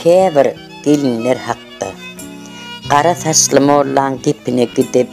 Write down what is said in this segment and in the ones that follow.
Käbir gelinler hakda. Qara saçlı mollan gepine gidip,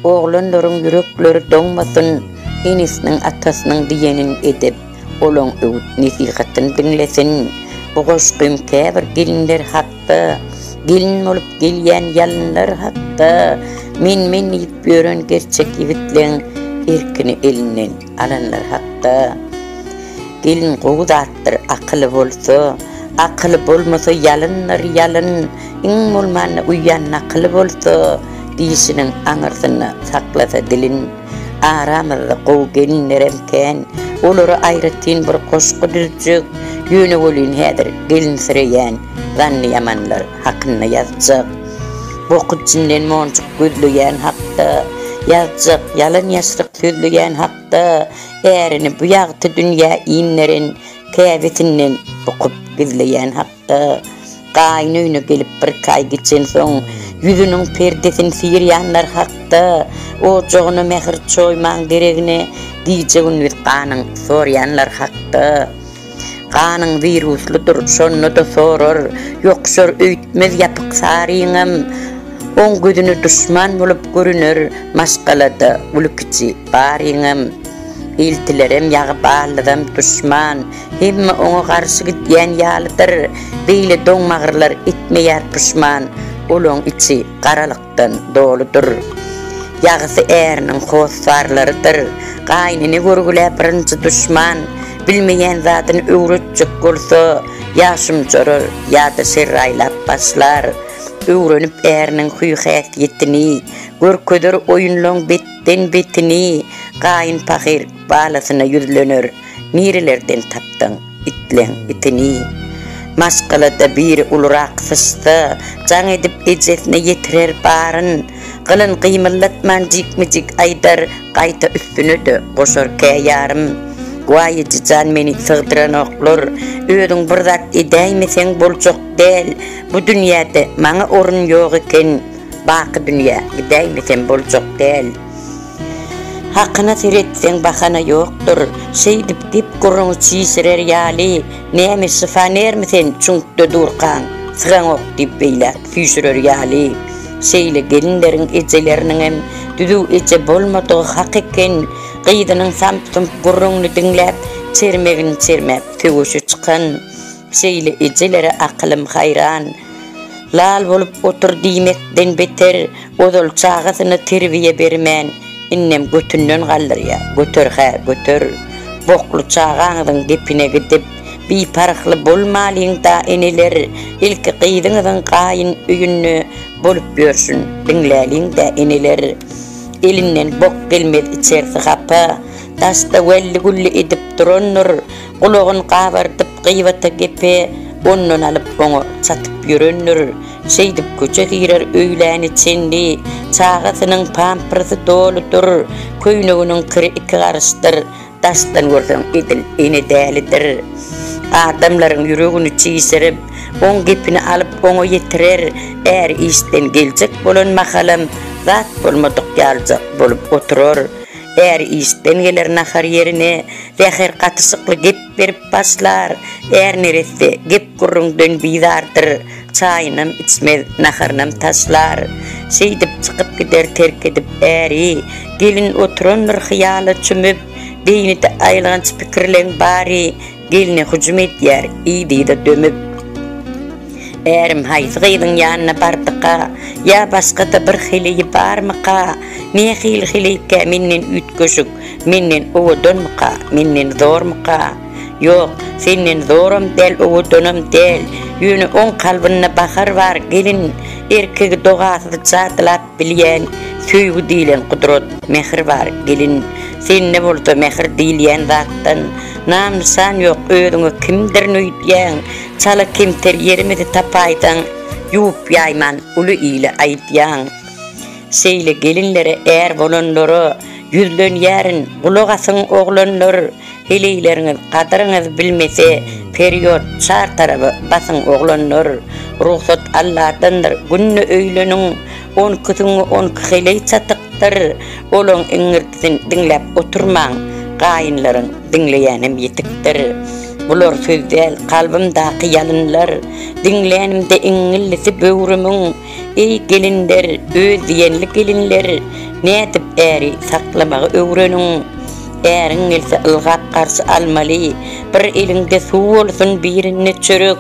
oğlanların yürekleri doňmasyn, enisinin atasının diýenin edip, olaň öwüt nesihatyny dinlesin. Bu goşgym käbir gelinler hakda, gelin bolup gelýän ýalynlar hakda, men diýip ýören gerçek ýigitleň erkini elinden alanlar hakda. Gelin gowdatdyr akyly bolsa, akyly bolmasa ýalynlar ýalyn, iň bolmany uýan akyly bolsa, diýişiniň aňyrsyny saklasa dilin. Aramyzda gow gelinler emken, olary aýratyn bir goşgy düzjek, ýöne bolyn häzir gelin süreýän zanny ýamanlar hakyny ýazjak. Bokuçynden monçuk gözleýän hakda, ýazjak ýalyn ýaşryk sözleýän hakda, ärini bu ýagty dünýä iýinlerin käbetinden bokup gizleýän hakda, gaýnyny gelip bir kaý geçen soň yüzünün perdesini siyirýänler hakda, o jogyny mehir çoýman geregine diýjegin bir ganyň sorýanlar hakda. Ganyň virusludur, şonu da sorar, ýokşar öýtmez ýapyk saryňam, oň gözüne düşman bolup görünür, maşgalada ulukçy baryňam. Eltilerem ýagyp alydym düşman, hemme oňa garşy gitýän ýalydyr, beýle doňmagyrlar etmeýär pişman, olaň içi garalykdan doludur. Ýagysy äriniň hosarlarydyr, gaýnyny görgüläp birinji düşman, bilmeýän zatyny öwretjek bolsa, ýaşym jorar, ýa-da serraýlap başlar. Öwrenip äriniň huýy-häsiýetini, görkedir oýunlaň betden betini, gaýyn pahir balasyna ýüzlenir, nirelerden tapdyň itleň itini. Maşgalada bir ulurak sıçtı, can edip ejesine yetirer barın, gılın gıymıllatman jikmijik aydar, gaýta üstüne de goşar käýarym. Guaýyjy jan meni sığdyran oklur, ödüň bir zat edäýmeseň boljak del, bu dünýäde maňa orun ýok eken, baky dünýä edäýmeseň boljak del. Hakkına seretsen bahana yoktur, şeydip dip kurunu çiğsirer yali, neymi sıfaner misen çunkda durkan, sıgan ok dip beylak füsürür yali. Şeyle gelinlerin ecelerinin hem düdü ece bolmadığı hak eken, gıydının samptım kurunu dinlep, çermegin çermep tügüşü çıkan. Şeyle ecelere akılım hayran, lal bolup otur diýmekden beter, odol çağısını terbiye bermen, innem götünden galdyr ya, götür. Boklu çağaňyň gepine gidip, bir parahly bolmalyň da eneler, ilki gıydyňyň gaýyn öýünni bolup ýörsün, diňläliň da eneler. Elinden bok gelmez içersi gapa, taşda welli gulli edip duranlar, gulagyny gabardyp gıybata gepe, ondan alyp oňa satyp ýörenler. Şeydip köçe girer öýlän içindi, çağasynyň pampersy doludur, köýneginiň kiri iki garşdyr, daşdan görsen edil ene dälidir. Adamlaryň ýüregini çiğsirip, oň gepini alyp oňa ýetirer, är işden geljek bolan mahalam, zat bolmadyk ýaljak bolup oturar. Eğer işten gelir nahar yerine, zäher gatysykly gep berip başlar, eğer neresi gep gurrundan bidardır, çayınam içmez, naharnam taşlar. Şeydip çıkıp gider terk edip äri, gelin oturanlar hyýala çümüp, beýnide aýlanç pikirleň bari, geline hüjüm etýär, ýa-da dömüp. Erim haýsygyň ýanyna bardyka, ýa başgada bir hili barmyka, ne hili-hilike menden ütköşük, menden owudunmyka, menden zormyka? Ýok, senden zorum del, owudunum del, ýöne oň kalbyna bakar var gelin, erkegi dogasy çatylap bilýän, söýgü diýilen kudrat, mehir var gelin, sen ne bolsa mehir diýilen zatdan, namsan ýok, öýüňe kimdir nöýtýän, çala kimter yerimizi tapaýdan, ýup ýaýman, uly ýyly aýtýan. Seýle gelinlere eğer bolanlary, ýüzlenýärin, gulagasyn oglanlar, heleyleriniz, kadyryňyz bilmese, period çar tarapy basyn oglanlar, ruhsat Allah'tandır, günni öýleniň, 10 kızıňy 10 heley çatykdyr, olaň iňirtisin dinläp oturmaň, gaýynlaryň dinleýänem ýetikdir. Bular sözdel kalbimdaki yalınlar, dinlänimde iňillisi böwrümüň, ey gelinler, öz diýenli gelinler, nädip äri saklamagy öwreniň. Äriň gelse ılgap garşy almaly, bir elinde suw bolsun birine çörek,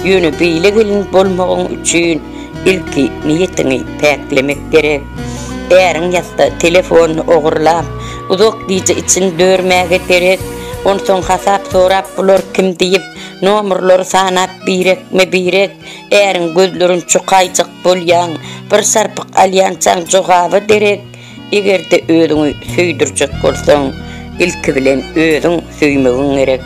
ýöne beýle gelin bolmagyň üçin ilki niýetini päklemek gerek. Äriň ýatda telefonu ogurlap, uzak diýje için dörmäge gerek. Onsoň hasap sorap bular kim diýip, nomerleri sanap birek, äriň gözlerin çukaýjak bolýan, bir sarpyk alýançaň jogaby derek. Egerde özüňi söýdirjek bolsaň, ilki bilen özüň söýmegiň gerek.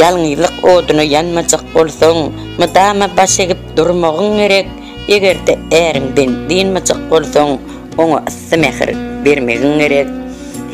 Ýalňyzlyk oduny ýanmajak bolsaň, mydama baş egip durmagyň gerek. Egerde äriňden diýmejek bolsaň, oňa issy mehir bermegiň gerek.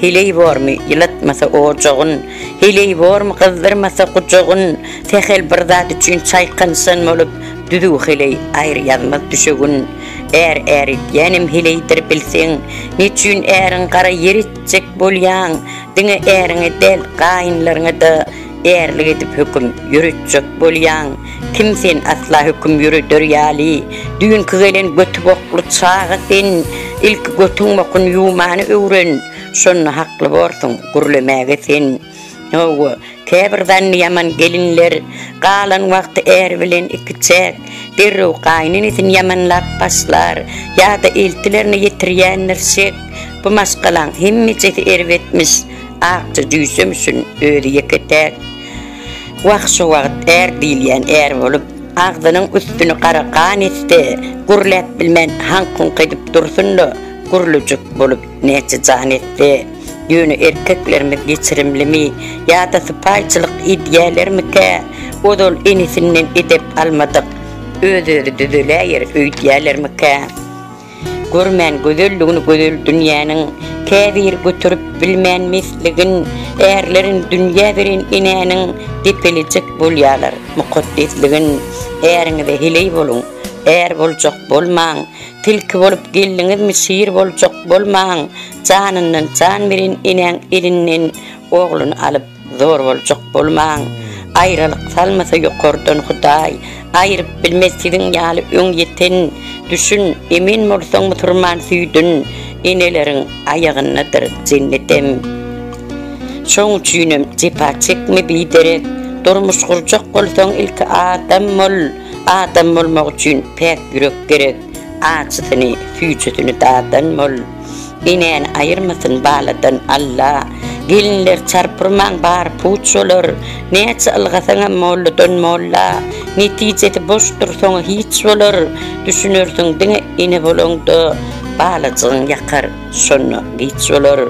Hiley bormy ýylatmasa ojagyn, hiley bormy gyzdyrmasa gujagyn, tehel bir zat üçin çaýkansan bolup, düdüg hiley aýr ýazmaz düşegün. Äri ýanym hileydir bilseň, niçin äriň gara ýeritjek bolýan, diňe äriňe del gaýynlaryňa da ärlik edip höküm ýürütjek bolýan. Kim sen asla höküm ýürüder ýaly, düňkü gelen götü bokly çağa sen, ilki götüň mokun ýumany öwren. Şonu haklı borsun gurlemäge sen. Owa, käbirden ýaman gelinler, galan wagty er bilen ikiçek, derrew gaýnynyň ýamanlap başlar, ýa-da eltilerini ýetirýänlersek, bu maskalan hemmejeti erwetmiş, agça düýsümsün öýdi ýeketek. Wagşy wagt er diýilýän er bolup, agdynyň üstüni garagan etdi, gurlap bilmän hankun edip dursunda, gurlujuk bolup näçe jan etdi. Ýöne erkeklerimiz geçirimlimi, ýa-da sypaýçylyk ideýalermike, odol enisinden edip almadyk, özü düzüläýär öýdýälermike. Görmän gözelligini gözel dünýäniň, käbir götürüp bilmän mesligin, erlerin dünýä beren inäniň depelecek bolýarlar, mukaddesligin. Äriňize hiley bolun, er boljak bolmaň, tilki bolup geldiňizmi şiir boljak bolmaň, janyndan jan beren inäň elinden ogluny alyp zor boljak bolmaň. Aýralyk salmasa ýokardan Hudaý, aýryp bilmesiň ýaly öň ýeten, düşün emin bolsaň musulman süýdün, eneleriň aýagynadyr cennetem. Şoň üçinem jepa çekme biderek, durmuş gurjak bolsaň ilki adam bolmak üçin pek ýürek gerek. Açysyny, süýçüsini dadan bol. Inen aýyrmasyn baladan Allah. Gelinler çarpyrmaň bar puç bolar. Näçe ylgasaňa molladan molla. Netijede boş dursaň hiç bolar. Düşünürsiň diňe ine bolanda balajyň ýakar, şonu hiç bolar.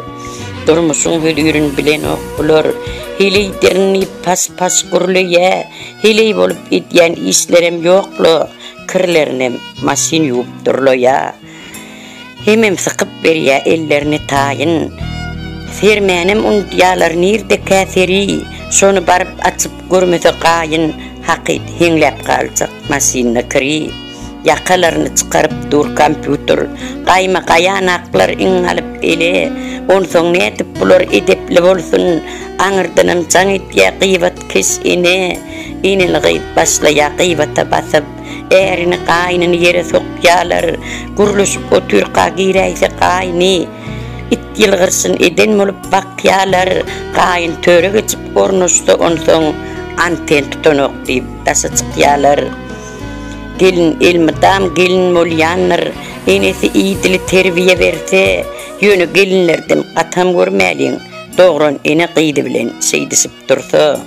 Durmuşyň hüdürün bilen oklar. Hileydirini pas gurleye, hiley bolup edýän işlerem ýoklu. Kirlerinem masin ýuwup durloya. Hemem sykyp berýär ellerini taýyn. Sermänim undýalar nirde käseri, şonu baryp açyp görmese gaýyn, hakyt heňläp galjak masinna kiri. Ýakalaryny çykaryp dur kompýuter, gaýma gaýanaklar iň alyp ele, onsoň nädip bular edepli bolsun, aňyrdanam jaň etýär gyýbat kes inil gyýp başlaýar gyýbata basyp, ärini gaýnyny ýere sokýarlar, gurluşyp otyrqa giräýse gaýny, it ýylgyrsyn eden bolup bakýarlar, gaýyn töre geçip gornuşdy, onsoň anten tutanok diýip daşa çykýarlar. Gelin elmadam gelin bolýanlar, enesi iýdili terbiýe berse, ýöne gelinlerden gatam görmäliň, dogran ene gyýdy bilen şeýdisip dursa,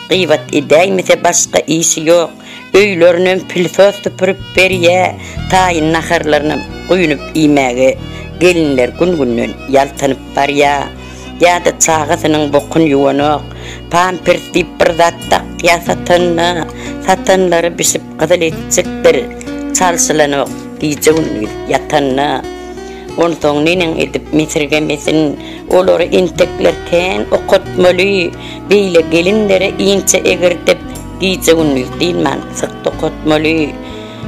gyýbat edäýmese başga işi ýok. Öýleriniň pilsos tüpürüp berýär, taýyn naharlaryny goýunup iýmäge gelinler gün-günden ýaltanyp barýar. Ýa-da çağasynyň bokun ýuwanak, pampers diýip bir zat takýa satanlary bisip gyzyl etjekdir, çalşylanyp giýjegin ýatanna. Onsoň neniň edip misirgemesin, olary inteklerken okutmaly, beýle gelinlere iňçe egirtip giýjegin diýilmän syk okutmaly.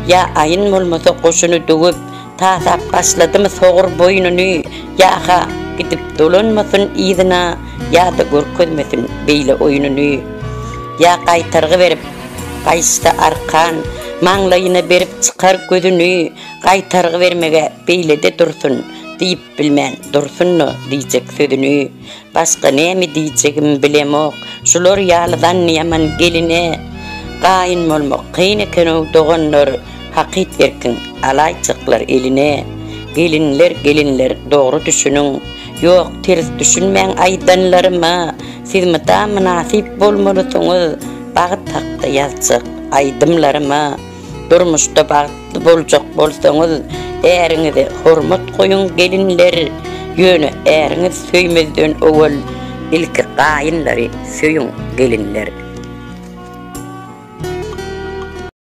Ya aýyn bolmasa goşuny dögüp, tasap başladymy sogur boýnuny, ýa-ha gidip dolanmasyn ýyzyna, ýa-da görkezmesin beýle oýununy. ya qaytarğı berip qaysta arkan maňlaýyna berip çykar gözüni qaytarğı vermege beýlede dursun diýip bilmän dursunno diýjek sözüni başga näme diýjegim bilemok şular ýalydan ýaman geline gaýyn bolmak kyn eken doganlar hakyt erkin alaýçyklar eline gelinler dogry düşünüň ýok ters düşünmäň aýdanlaryma sizmi ta münasip bolmalysyňyz bagyt hakda ýazjak aýdymlaryma durmuşda bagtly boljak bolsaňyz äriňize hormat goýun gelinler ýöne äriňiz söýmezden owal ilki gaýynlary söýün gelinler.